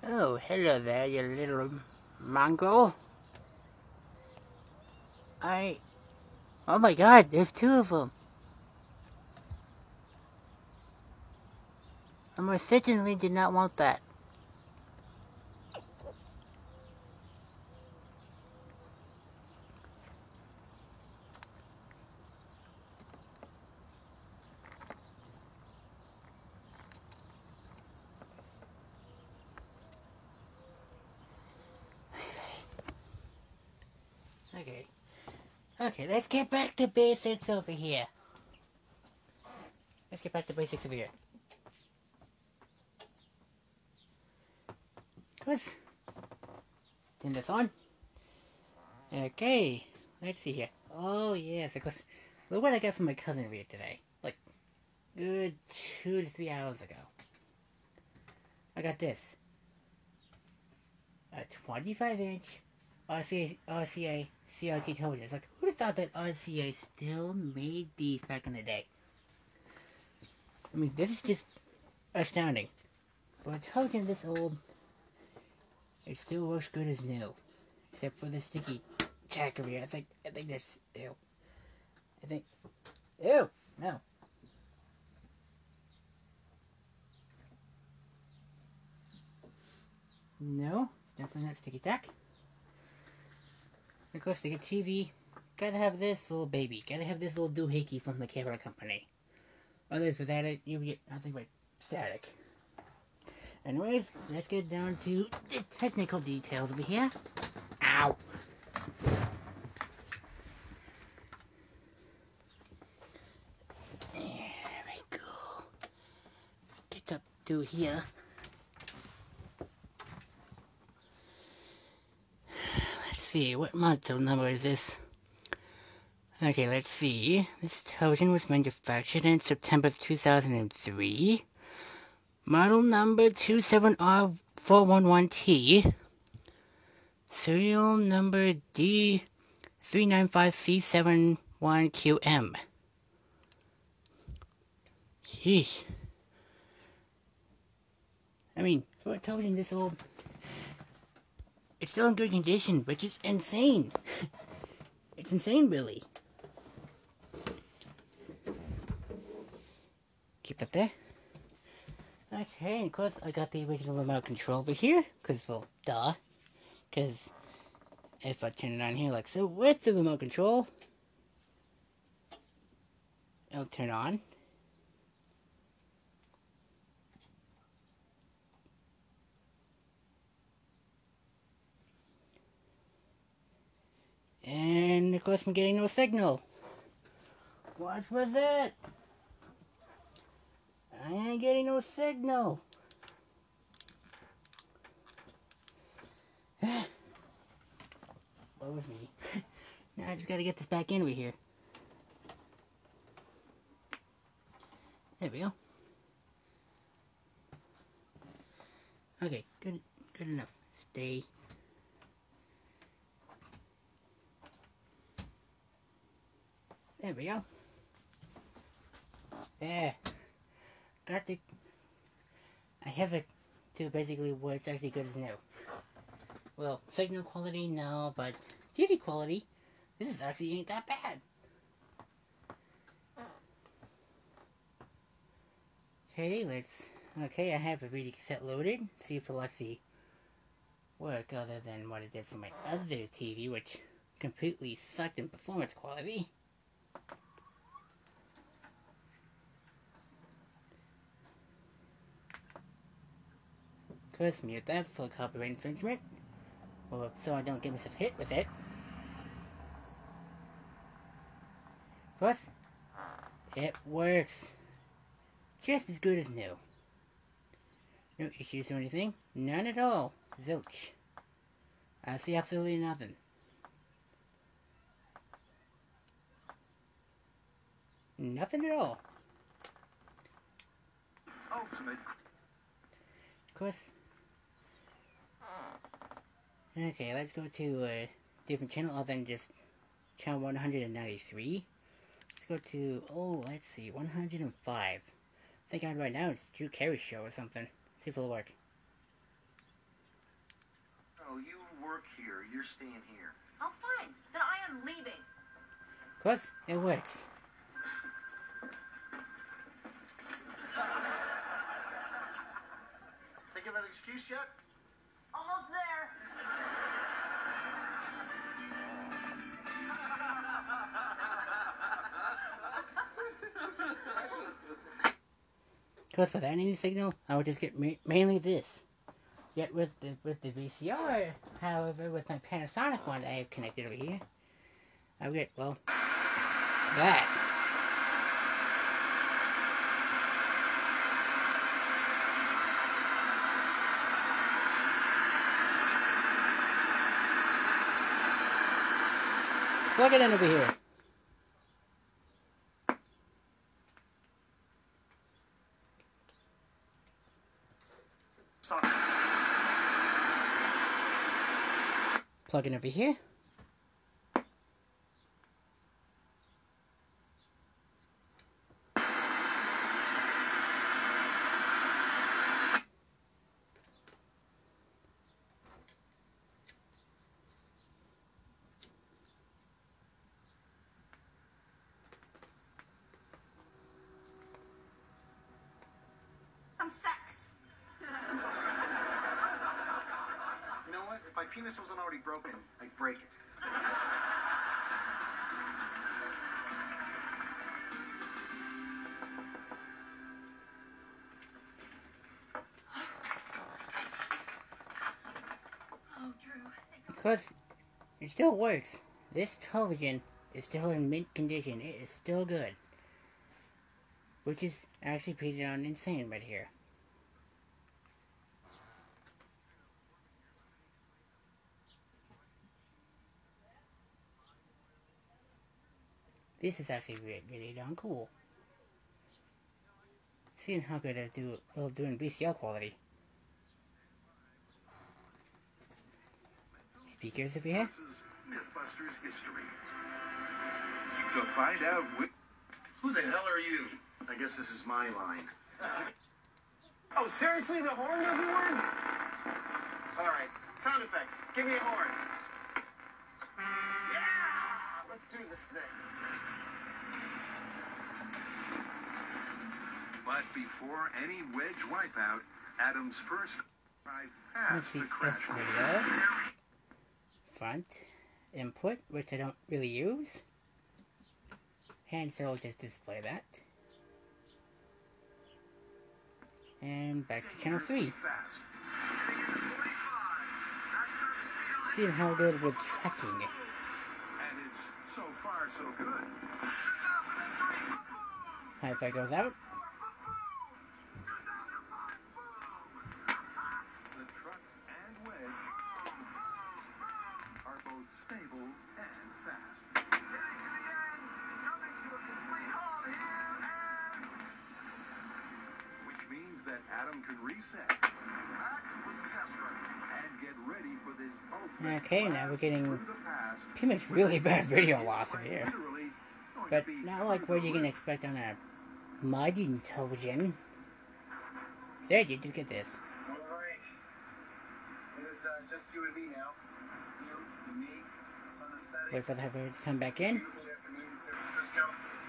Oh, hello there, you little mongrel. Oh my god, there's two of them. I most certainly did not want that. Okay. Okay, let's get back to basics over here. Let's get back to basics over here. Cause, turn this on. Okay, let's see here. Oh yes, of course. Look what I got from my cousin over here today. Like, good 2 to 3 hours ago. I got this. A 25-inch RCA CRT television. It's like, who'd have thought that RCA still made these back in the day? I mean, this is just astounding. For a television this old, it still works good as new. Except for the sticky tack over here. I think that's, ew. Ew, no. No, it's definitely not sticky tack. Of course, to get TV, gotta have this little baby. Gotta have this little doohickey from the camera company. Others without it, you get nothing but static. Anyways, let's get down to the technical details over here. Ow! There we go. Get up to here. Let's see, what model number is this? Okay, let's see. This television was manufactured in September of 2003. Model number 27R411T. Serial number D395C71QM. Jeez. I mean, for a television this old, it's still in good condition, which is insane. It's insane, really. Keep that there. Okay, of course, I got the original remote control over here, because, well, duh. Because if I turn it on here like so, with the remote control, it'll turn on. And, of course, I'm getting no signal. What's with it? I ain't getting no signal. What was me? Now I just gotta get this back in over here. There we go. Okay, good enough. Stay. There we go. There. Got the... I have it to basically where it's actually good as new. Well, signal quality, no, but TV quality, this is actually ain't that bad. Okay, I have a video cassette loaded. See if it'll actually work other than what it did for my other TV, which completely sucked in performance quality. Of course, mute that for copyright infringement. Well, so I don't get myself hit with it. Of course, it works just as good as new. No issues or anything. None at all. Zilch. I see absolutely nothing. Nothing at all. Ultimate. Of course. Okay, let's go to a different channel other than just channel 193. Let's go to, let's see, 105. I think right now it's Drew Carey's show or something. See if it'll work. Oh, you work here. You're staying here. Oh, fine. Then I am leaving. Of course, it works. Think of an excuse yet? Almost there. Of course, without any signal, I would just get mainly this. Yet with the VCR, however, with my Panasonic one that I have connected over here, I would get, well, that. Plug it in over here. Stop. Plug it over here. I'm sex. You know what? If my penis wasn't already broken, I'd break it. Oh, Drew. Because it still works. This television is still in mint condition. It is still good. Which is actually pretty darn insane right here. This is actually really darn cool. Seeing how good it'll do in VCR quality. Speakers over here. Mythbusters history. To find out who the hell are you? I guess this is my line. Oh, seriously? The horn doesn't work? All right, sound effects. Give me a horn. Yeah! Let's do this thing. But before any wedge wipeout, Adam's first drive Let's past see, the crash S radio. Front. Input, which I don't really use. And so I'll just display that. And back to channel 3. fast. Seeing how good with tracking. And it's so far so good. Hi-Fi goes out. The truck and wedge are both stable and fast. Which means that Adam can reset and get ready for this ultimate Okay, now we're getting through the past. pretty much really bad video loss over here. Literally going But to be not like what you can expect on a modern television. There, you just get this. All right. It is just you and me now. It's you and me. The sun is setting. Wait for the hover to come back in. Beautiful afternoon in San Francisco.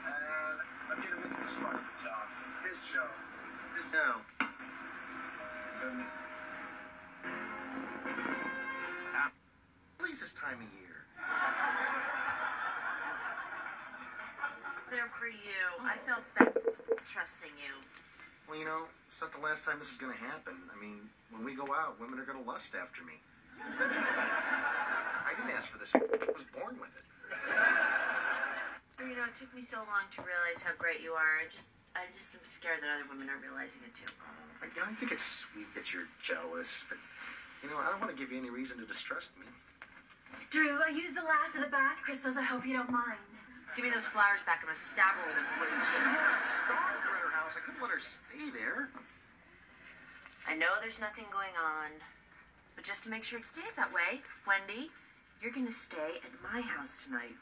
And I'm gonna miss this part of the job. This show. This now. I'm gonna miss it. At least this time of year. There for you. I felt bad trusting you. Well, you know, it's not the last time this is gonna happen. I mean, when we go out, women are gonna lust after me. I didn't ask for this. I was born with it. You know, it took me so long to realize how great you are. I just am scared that other women are realizing it too. I think it's sweet that you're jealous, but, you know, I don't want to give you any reason to distrust me. Drew, I used the last of the bath crystals. I hope you don't mind. Give me those flowers back. I'm gonna stab her with them. But she had a stalker at her house. I couldn't let her stay there. I know there's nothing going on, but just to make sure it stays that way, Wendy, you're gonna stay at my house tonight.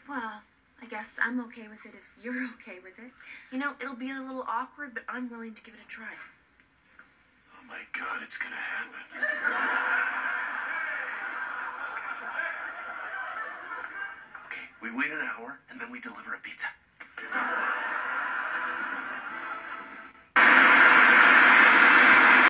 Well, I guess I'm okay with it if you're okay with it. You know, it'll be a little awkward, but I'm willing to give it a try. Oh my God, it's gonna happen. We wait an hour, and then we deliver a pizza.